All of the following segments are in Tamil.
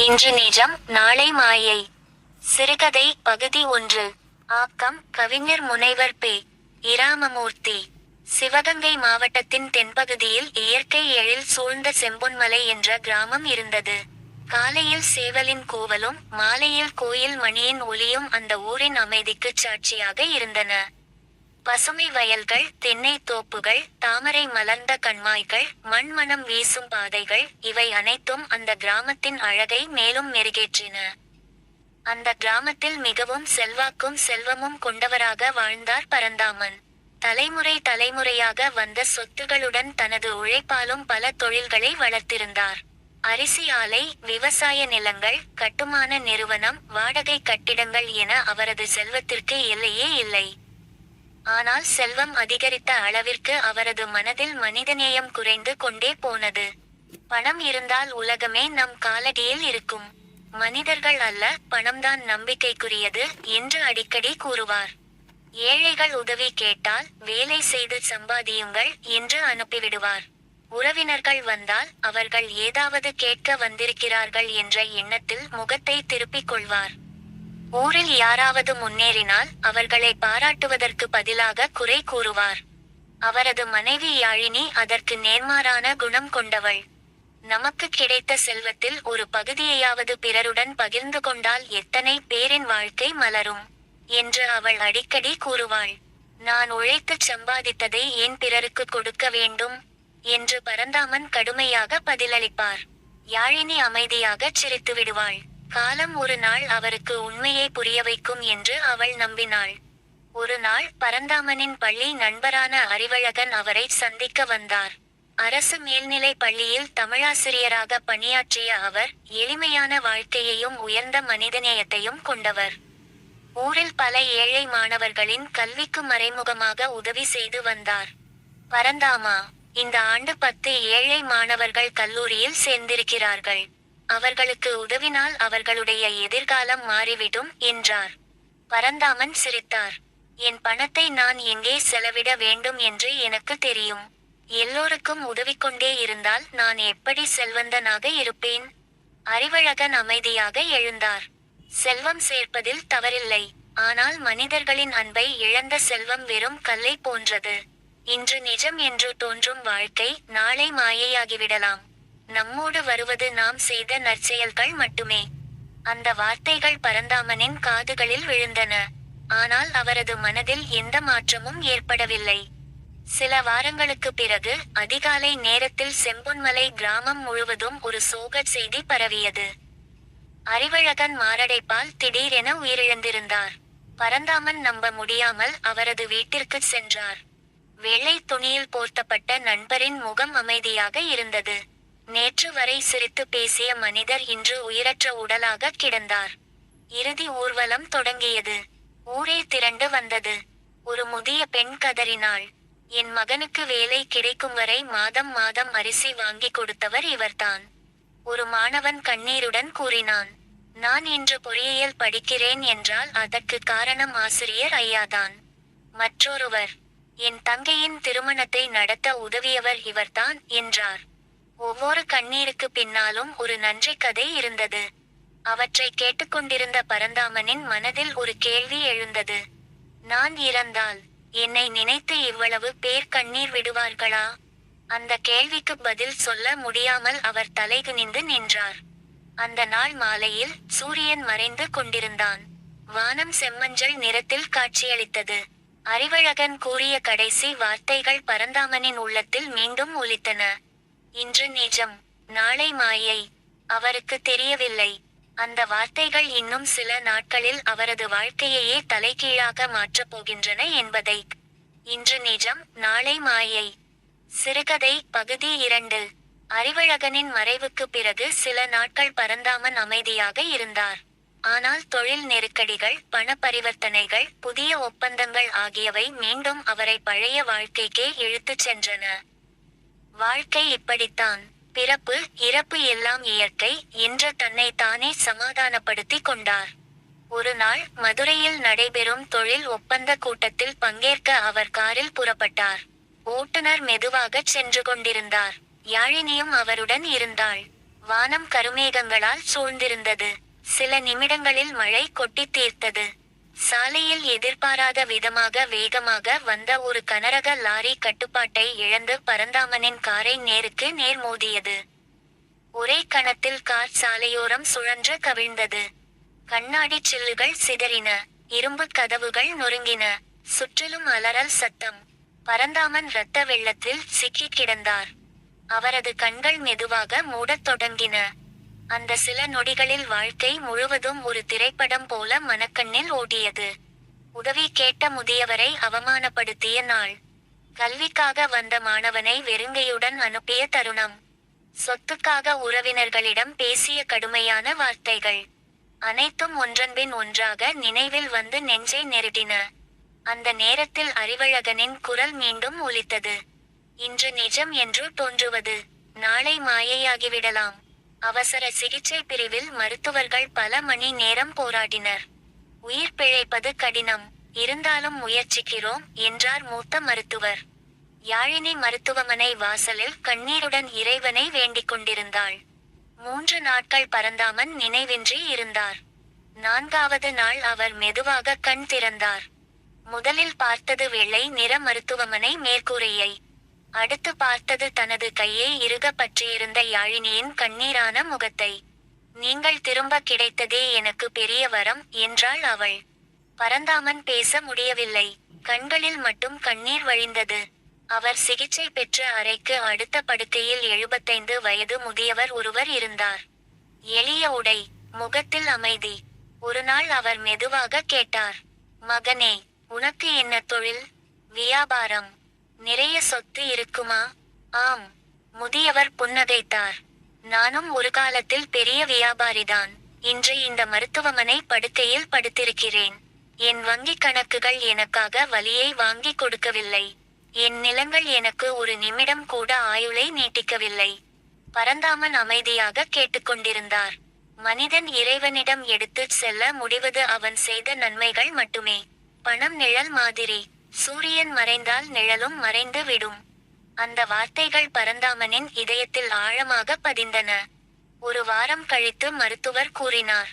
இன்று நிஜம் நாளை மாயை. சிறுகதை பகுதி 1. ஆக்கம் கவிஞர் முனைவர் பெ. இராமமூர்த்தி. சிவகங்கை மாவட்டத்தின் தென்பகுதியில் இயற்கை எழில் சூழ்ந்த செம்பொன்மலை என்ற கிராமம் இருந்தது. காலையில் சேவலின் கூவலும் மாலையில் கோயில் மணியின் ஒலியும் அந்த ஊரின் அமைதிக்குச் சாட்சியாக இருந்தன. பசுமை வயல்கள், தென்னை தோப்புகள், தாமரை மலர்ந்த கண்மாய்கள், மண்மணம் வீசும் பாதைகள், இவை அனைத்தும் அந்த கிராமத்தின் அழகை மேலும் மெருகேற்றின. அந்த கிராமத்தில் மிகவும் செல்வாக்கும் செல்வமும் கொண்டவராக வாழ்ந்தார் பரந்தாமன். தலைமுறை தலைமுறையாக வந்த சொத்துகளுடன் தனது உழைப்பாலும் பல தொழில்களை வளர்த்திருந்தார். அரிசி ஆலை, விவசாய நிலங்கள், கட்டுமான நிறுவனம், வாடகை கட்டிடங்கள் என அவரது செல்வத்திற்கு எல்லையே இல்லை. ஆனால் செல்வம் அதிகரித்த அளவிற்கு அவரது மனதில் மனிதநேயம் குறைந்து கொண்டே போனது. பணம் இருந்தால் உலகமே நம் காலடியில் இருக்கும். மனிதர்கள் அல்ல, பணம்தான் நம்பிக்கைக்குரியது என்று அடிக்கடி கூறுவார். ஏழைகள் உதவி கேட்டால் வேலை செய்து சம்பாதியுங்கள் என்று அனுப்பிவிடுவார். உறவினர்கள் வந்தால் அவர்கள் ஏதாவது கேட்க வந்திருக்கிறார்கள் என்ற எண்ணத்தில் முகத்தை திருப்பிக் கொள்வார். ஊரில் யாராவது முன்னேறினால் அவர்களை பாராட்டுவதற்கு பதிலாக குறை கூறுவார். அவரது மனைவி யாழினி அதற்கு நேர்மாறான குணம் கொண்டவள். நமக்கு கிடைத்த செல்வத்தில் ஒரு பகுதியையாவது பிறருடன் பகிர்ந்து கொண்டால் எத்தனை பேரின் வாழ்க்கை மலரும் என்று அவள் அடிக்கடி கூறுவாள். நான் உழைத்துச் சம்பாதித்ததை ஏன் பிறருக்கு கொடுக்க வேண்டும் என்று பரந்தாமன் கடுமையாக பதிலளிப்பார். யாழினி அமைதியாக சிரித்து விடுவாள். காலம் ஒரு நாள் அவருக்கு உண்மையை புரிய வைக்கும் என்று அவள் நம்பினாள். ஒரு நாள் பரந்தாமனின் பள்ளி நண்பரான அறிவழகன் அவரை சந்திக்க வந்தார். அரசு மேல்நிலை பள்ளியில் தமிழாசிரியராக பணியாற்றிய அவர் எளிமையான வாழ்க்கையையும் உயர்ந்த மனிதநேயத்தையும் கொண்டவர். ஊரில் பல ஏழை மாணவர்களின் கல்விக்கு மறைமுகமாக உதவி செய்து வந்தார். பரந்தாமா, இந்த ஆண்டு 10 ஏழை மாணவர்கள் கல்லூரியில் சேர்ந்திருக்கிறார்கள். அவர்களுக்கு உதவினால் அவர்களுடைய எதிர்காலம் மாறிவிடும் என்றார். பரந்தாமன் சிரித்தார். என் பணத்தை நான் எங்கே செலவிட வேண்டும் என்று எனக்கு தெரியும். எல்லோருக்கும் உதவிக்கொண்டே இருந்தால் நான் எப்படி செல்வந்தனாக இருப்பேன்? அறிவழகன் அமைதியாக எழுந்தார். செல்வம் சேர்ப்பதில் தவறில்லை. ஆனால் மனிதர்களின் அன்பை இழந்த செல்வம் வெறும் கல்லை போன்றது. இன்று நிஜம் என்று தோன்றும் வாழ்க்கை நாளை மாயையாகிவிடலாம். நம்மோடு வருவது நாம் செய்த நற்செயல்கள் மட்டுமே. அந்த வார்த்தைகள் பரந்தாமனின் காதுகளில் விழுந்தன. ஆனால் அவரது மனதில் எந்த மாற்றமும் ஏற்படவில்லை. சில வாரங்களுக்கு பிறகு அதிகாலை நேரத்தில் செம்பொன்மலை கிராமம் முழுவதும் ஒரு சோக செய்தி பரவியது. அறிவழகன் மாரடைப்பால் திடீரென உயிரிழந்திருந்தார். பரந்தாமன் நம்ப முடியாமல் அவரது வீட்டிற்கு சென்றார். வெள்ளை துணியில் போர்த்தப்பட்ட நண்பரின் முகம் அமைதியாக இருந்தது. நேற்று வரை சிரித்து பேசிய மனிதர் இன்று உயிரற்ற உடலாக கிடந்தார். இறுதி ஊர்வலம் தொடங்கியது. ஊரே திரண்டு வந்தது. ஒரு முதிய பெண் கதறினாள். என் மகனுக்கு வேலை கிடைக்கும் வரை மாதம் மாதம் அரிசி வாங்கி கொடுத்தவர் இவர்தான். ஒரு மாணவன் கண்ணீருடன் கூறினான். நான் இன்று பொறியியல் படிக்கிறேன் என்றால் அதற்கு காரணம் ஆசிரியர் ஐயாதான். மற்றொருவர், என் தங்கையின் திருமணத்தை நடத்த உதவியவர் இவர்தான் என்றார். ஒவ்வொரு கண்ணீருக்கு பின்னாலும் ஒரு நன்றி கதை இருந்தது. அவற்றை கேட்டுக்கொண்டிருந்த பரந்தாமனின் மனதில் ஒரு கேள்வி எழுந்தது. நான் இறந்தால் என்னை நினைத்து இவ்வளவு பேர் கண்ணீர் விடுவார்களா? அந்த கேள்விக்கு பதில் சொல்ல முடியாமல் அவர் தலைகுனிந்து நின்றார். அந்த நாள் மாலையில் சூரியன் மறைந்து கொண்டிருந்தான். வானம் செம்மஞ்சள் நிறத்தில் காட்சியளித்தது. அறிவழகன் கூறிய கடைசி வார்த்தைகள் பரந்தாமனின் உள்ளத்தில் மீண்டும் ஒலித்தன. இன்று நிஜம், நாளை மாயை. அவருக்கு தெரியவில்லை, அந்த வார்த்தைகள் இன்னும் சில நாட்களில் அவரது வாழ்க்கையையே தலைகீழாக மாற்றப் போகின்றன என்பதை. இன்று நிஜம், நாளை மாயை. சிறுகதை பகுதி 2. அறிவழகனின் மறைவுக்கு பிறகு சில நாட்கள் பரந்தாமன் அமைதியாக இருந்தார். ஆனால் தொழில் நெருக்கடிகள், பண பரிவர்த்தனைகள், புதிய ஒப்பந்தங்கள் ஆகியவை மீண்டும் அவரை பழைய வாழ்க்கைக்கே இழுத்துச் சென்றன. வாழ்க்கை இப்படித்தான், பிறப்பு இறப்பு எல்லாம் இயற்கை என்று தன்னை தானே சமாதானப்படுத்தி கொண்டார். ஒரு நாள் மதுரையில் நடைபெறும் தொழில் ஒப்பந்த கூட்டத்தில் பங்கேற்க அவர் காரில் புறப்பட்டார். ஓட்டுநர் மெதுவாகச் சென்று கொண்டிருந்தார். யாழினியும் அவருடன் இருந்தாள். வானம் கருமேகங்களால் சூழ்ந்திருந்தது. சில நிமிடங்களில் மழை கொட்டித் தீர்த்தது. சாலையில் எதிர்பாராத விதமாக வேகமாக வந்த ஒரு கனரக லாரி கட்டுப்பாட்டை இழந்து பரந்தாமனின் காரை நேருக்கு நேர் மோதியது. ஒரே கணத்தில் கார் சாலையோரம் சுழன்று கவிழ்ந்தது. கண்ணாடி சில்லுகள் சிதறின. இரும்பு கதவுகள் நொறுங்கின. சுற்றிலும் அலறல் சத்தம். பரந்தாமன் இரத்த வெள்ளத்தில் சிக்கி கிடந்தார். அவரது கண்கள் மெதுவாக மூடத் தொடங்கின. அந்த சில நொடிகளில் வாழ்க்கை முழுவதும் ஒரு திரைப்படம் போல மனக்கண்ணில் ஓடியது. உதவி கேட்ட முதியவரை அவமானப்படுத்திய நாள். கல்விக்காக வந்த மாணவனை வெறுங்கையுடன் அனுப்பிய தருணம். சொத்துக்காக உறவினர்களிடம் பேசிய கடுமையான வார்த்தைகள். அனைத்தும் ஒன்றன்பின் ஒன்றாக நினைவில் வந்து நெஞ்சை நெருடின. அந்த நேரத்தில் அறிவழகனின் குரல் மீண்டும் ஒலித்தது. இன்று நிஜம் என்று தோன்றுவது நாளை மாயையாகிவிடலாம். அவசர சிகிச்சை பிரிவில் மருத்துவர்கள் பல மணி நேரம் போராடினர். உயிர் பிழைப்பது கடினம், இருந்தாலும் முயற்சிக்கிறோம் என்றார் மூத்த மருத்துவர். யாழினி மருத்துவமனை வாசலில் கண்ணீருடன் இறைவனை வேண்டிக் கொண்டிருந்தாள். 3 நாட்கள் பரந்தாமன் நினைவின்றி இருந்தார். 4வது நாள் அவர் மெதுவாக கண் திறந்தார். முதலில் பார்த்தது வெள்ளை நிற மருத்துவமனை மேற்கூரையை. அடுத்து பார்த்தது தனது கையை இறுக பற்றியிருந்த யாழினியின் கண்ணீரான முகத்தை. நீங்கள் திரும்ப கிடைத்ததே எனக்கு பெரிய வரம் என்றாள் அவள். பரந்தாமன் பேச முடியவில்லை. கண்களில் மட்டும் கண்ணீர் வழிந்தது. அவர் சிகிச்சை பெற்ற அறைக்கு அடுத்த படுக்கையில் 75 வயது முதியவர் ஒருவர் இருந்தார். எளிய உடை, முகத்தில் அமைதி. ஒரு நாள் அவர் மெதுவாக கேட்டார், மகனே, உனக்கு என்ன தொழில்? வியாபாரம். நிறைய சொத்து இருக்குமா? ஆம். முதியவர் புன்னகைத்தார். நானும் ஒரு காலத்தில் பெரிய வியாபாரிதான். இன்று இந்த மருத்துவமனை படுக்கையில் படுத்திருக்கிறேன். என் வங்கிக் கணக்குகள் எனக்காக வலியை வாங்கி கொடுக்கவில்லை. என் நிலங்கள் எனக்கு ஒரு நிமிடம் கூட ஆயுளை நீட்டிக்கவில்லை. பரந்தாமன் அமைதியாக கேட்டுக்கொண்டிருந்தார். மனிதன் இறைவனிடம் எடுத்துச் செல்ல முடிவது அவன் செய்த நன்மைகள் மட்டுமே. பணம் நிழல் மாதிரி. சூரியன் மறைந்தால் நிழலும் மறைந்து விடும். அந்த வார்த்தைகள் பரந்தாமனின் இதயத்தில் ஆழமாக பதிந்தன. ஒரு வாரம் கழித்து மருத்துவர் கூறினார்,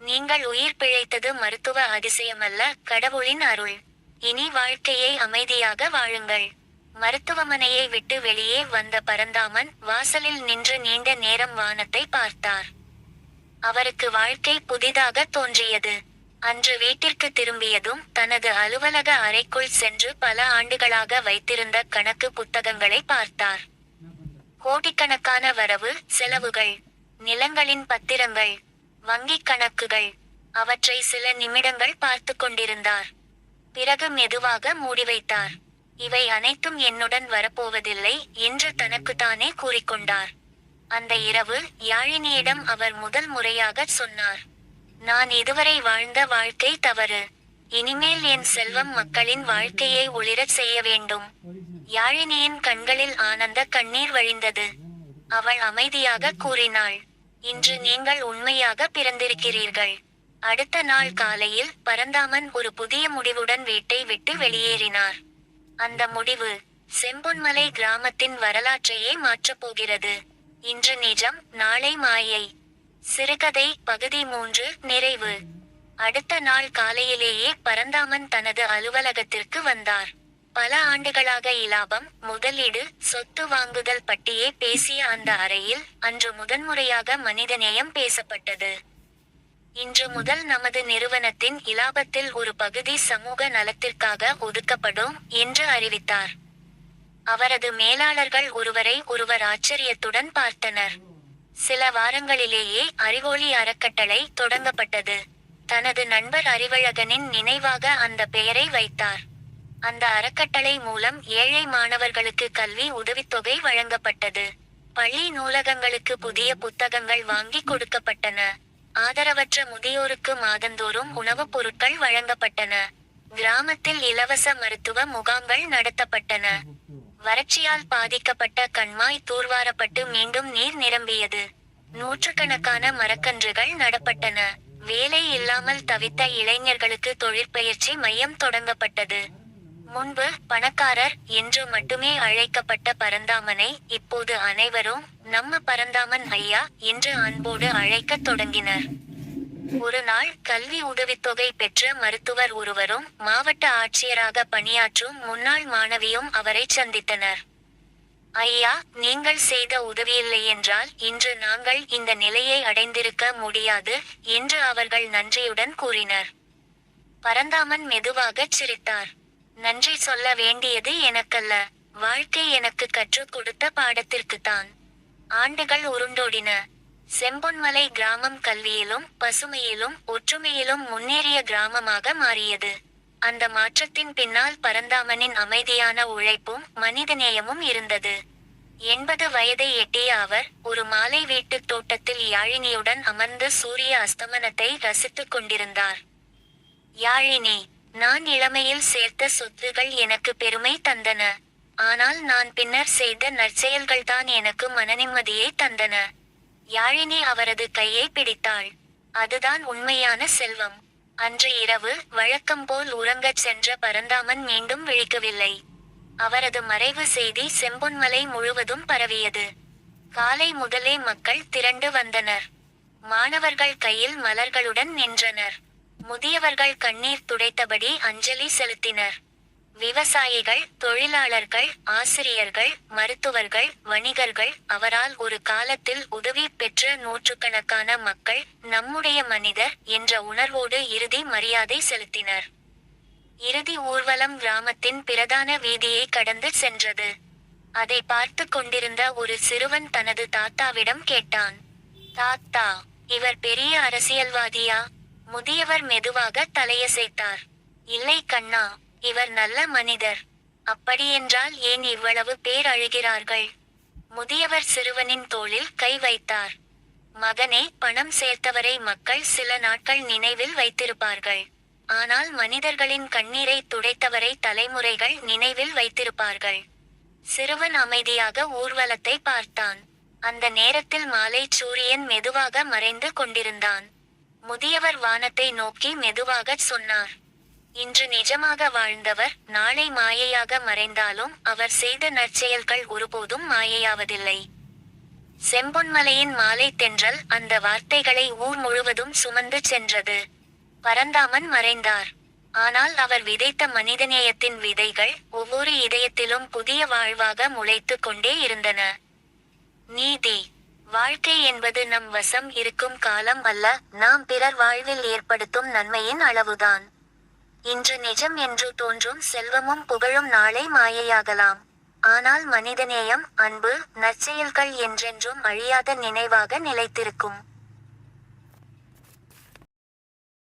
நீங்கள் உயிர் பிழைத்தது மருத்துவ அதிசயமல்ல, கடவுளின் அருள். இனி வாழ்க்கையை அமைதியாக வாழுங்கள். மருத்துவமனையை விட்டு வெளியே வந்த பரந்தாமன் வாசலில் நின்று நீண்ட நேரம் வானத்தை பார்த்தார். அவருக்கு வாழ்க்கை புதிதாக தோன்றியது. அன்று வீட்டிற்கு திரும்பியதும் தனது அலுவலக அறைக்குள் சென்று பல ஆண்டுகளாக வைத்திருந்த கணக்கு புத்தகங்களை பார்த்தார். கோடிக்கணக்கான வரவு செலவுகள், நிலங்களின் பத்திரங்கள், வங்கிக் கணக்குகள். அவற்றை சில நிமிடங்கள் பார்த்து கொண்டிருந்தார். பிறகு மெதுவாக மூடி வைத்தார். இவை அனைத்தும் என்னுடன் வரப்போவதில்லை என்று தனக்குத்தானே கூறிக்கொண்டார். அந்த இரவு யாழினியிடம் அவர் முதல் முறையாக சொன்னார், நான் இதுவரை வாழ்ந்த வாழ்க்கை தவறு. இனிமேல் என் செல்வம் மக்களின் வாழ்க்கையை ஒளிரச் செய்ய வேண்டும். யாழினியின் கண்களில் ஆனந்த கண்ணீர் வழிந்தது. அவள் அமைதியாக கூறினாள், இன்று நீங்கள் உண்மையாக பிறந்திருக்கிறீர்கள். அடுத்த நாள் காலையில் பரந்தாமன் ஒரு புதிய முடிவுடன் வீட்டை விட்டு வெளியேறினார். அந்த முடிவு செம்பொன்மலை கிராமத்தின் வரலாற்றையே மாற்றப் போகிறது. இன்று நிஜம், நாளை மாயை. சிறுகதை பகுதி 3 நிறைவு. அடுத்த நாள் காலையிலேயே பரந்தாமன் தனது அலுவலகத்திற்கு வந்தார். பல ஆண்டுகளாக இலாபம், முதலீடு, சொத்து வாங்குதல் பற்றியே பேசிய அந்த அறையில் அன்று முதன்முறையாக மனிதநேயம் பேசப்பட்டது. இன்று முதல் நமது நிறுவனத்தின் இலாபத்தில் ஒரு பகுதி சமூக நலத்திற்காக ஒதுக்கப்படும் என்று அறிவித்தார். அவரது மேலாளர்கள் ஒருவரை ஒருவர் ஆச்சரியத்துடன் பார்த்தனர். சில வாரங்களிலேயே அறிவொளி அறக்கட்டளை தொடங்கப்பட்டது. தனது நண்பர் அறிவழகனின் நினைவாக அந்த பெயரை வைத்தார். அந்த அறக்கட்டளை மூலம் ஏழை மாணவர்களுக்கு கல்வி உதவித்தொகை வழங்கப்பட்டது. பள்ளி நூலகங்களுக்கு புதிய புத்தகங்கள் வாங்கி கொடுக்கப்பட்டன. ஆதரவற்ற முதியோருக்கு மாதந்தோறும் உணவுப் பொருட்கள் வழங்கப்பட்டன. கிராமத்தில் இலவச மருத்துவ முகாம்கள் நடத்தப்பட்டன. வறட்சியால் பாதிக்கப்பட்ட கண்மாய் தூர்வாரப்பட்டு மீண்டும் நீர் நிரம்பியது. நூற்றுக்கணக்கான மரக்கன்றுகள் நடப்பட்டன. வேலை இல்லாமல் தவித்த இளைஞர்களுக்கு தொழிற்பயிற்சி மையம் தொடங்கப்பட்டது. முன்பு பணக்காரர் என்று மட்டுமே அழைக்கப்பட்ட பரந்தாமனை இப்போது அனைவரும் நம்ம பரந்தாமன் ஐயா என்று அன்போடு அழைக்கத் தொடங்கினர். ஒரு நாள் கல்வி உதவித்தொகை பெற்ற மருத்துவர் ஒருவரும் மாவட்ட ஆட்சியராக பணியாற்றும் முன்னாள் மாணவியும் அவரை சந்தித்தனர். ஐயா, நீங்கள் செய்த உதவியில்லையென்றால் இன்று நாங்கள் இந்த நிலையை அடைந்திருக்க முடியாது என்று அவர்கள் நன்றியுடன் கூறினர். பரந்தாமன் மெதுவாகச் சிரித்தார். நன்றி சொல்ல வேண்டியது எனக்கல்ல, வாழ்க்கை எனக்கு கற்றுக் கொடுத்த பாடத்திற்குத்தான். ஆண்டுகள் உருண்டோடின. செம்பொன்மலை கிராமம் கல்வியிலும் பசுமையிலும் ஒற்றுமையிலும் முன்னேறிய கிராமமாக மாறியது. அந்த மாற்றத்தின் பின்னால் பரந்தாமனின் அமைதியான உழைப்பும் மனிதநேயமும் இருந்தது. 80 வயதை எட்டிய அவர் ஒரு மாலை வீட்டுத் தோட்டத்தில் யாழினியுடன் அமர்ந்து சூரிய அஸ்தமனத்தை ரசித்துக் கொண்டிருந்தார். யாழினி, நான் இளமையில் சேர்த்த சொத்துகள் எனக்கு பெருமை தந்தன. ஆனால் நான் பின்னர் செய்த நற்செயல்கள்தான் எனக்கு மனநிம்மதியை தந்தன. யாழினி அவரது கையை பிடித்தாள். அதுதான் உண்மையான செல்வம். அன்று இரவு வழக்கம்போல் உறங்கச் சென்ற பரந்தாமன் மீண்டும் விழிக்கவில்லை. அவரது மறைவு செய்தி செம்பொன்மலை முழுவதும் பரவியது. காலை முதலே மக்கள் திரண்டு வந்தனர். மாணவர்கள் கையில் மலர்களுடன் நின்றனர். முதியவர்கள் கண்ணீர் துடைத்தபடி அஞ்சலி செலுத்தினர். விவசாயிகள், தொழிலாளர்கள், ஆசிரியர்கள், மருத்துவர்கள், வணிகர்கள், அவரால் ஒரு காலத்தில் உதவி பெற்ற நூற்றுக்கணக்கான மக்கள் நம்முடைய மனிதர் என்ற உணர்வோடு இறுதி மரியாதை செலுத்தினர். இறுதி ஊர்வலம் கிராமத்தின் பிரதான வீதியை கடந்து சென்றது. அதை பார்த்து கொண்டிருந்த ஒரு சிறுவன் தனது தாத்தாவிடம் கேட்டான். தாத்தா, இவர் பெரிய அரசியல்வாதியா? முதியவர் மெதுவாக தலையசைத்தார். இல்லை கண்ணா, இவர் நல்ல மனிதர். அப்படியென்றால் ஏன் இவ்வளவு பேர் அழுகிறார்கள்? முதியவர் சிறுவனின் தோளில் கை வைத்தார். மகனே, பணம் சேர்த்தவரை மக்கள் சில நாட்கள் நினைவில் வைத்திருப்பார்கள். ஆனால் மனிதர்களின் கண்ணீரை துடைத்தவரை தலைமுறைகள் நினைவில் வைத்திருப்பார்கள். சிறுவன் அமைதியாக ஊர்வலத்தை பார்த்தான். அந்த நேரத்தில் மாலை சூரியன் மெதுவாக மறைந்து கொண்டிருந்தான். முதியவர் வானத்தை நோக்கி மெதுவாகச் சொன்னார். இன்று நிஜமாக வாழ்ந்தவர் நாளை மாயையாக மறைந்தாலும் அவர் செய்த நற்செயல்கள் ஒருபோதும் மாயையாவதில்லை. செம்பொன்மலையின் மாலை தென்றல் அந்த வார்த்தைகளை ஊர் முழுவதும் சுமந்து சென்றது. பரந்தாமன் மறைந்தார். ஆனால் அவர் விதைத்த மனிதநேயத்தின் விதைகள் ஒவ்வொரு இதயத்திலும் புதிய வாழ்வாக முளைத்து கொண்டே இருந்தன. நீதி. வாழ்க்கை என்பது நம் வசம் இருக்கும் காலம் அல்ல, நாம் பிறர் வாழ்வில் ஏற்படுத்தும் நன்மையின் அளவுதான். இன்று நிஜம் என்று தோன்றும் செல்வமும் புகழும் நாளை மாயையாகலாம். ஆனால் மனிதநேயம், அன்பு, நற்செயல்கள் என்றென்றும் அழியாத நினைவாக நிலைத்திருக்கும்.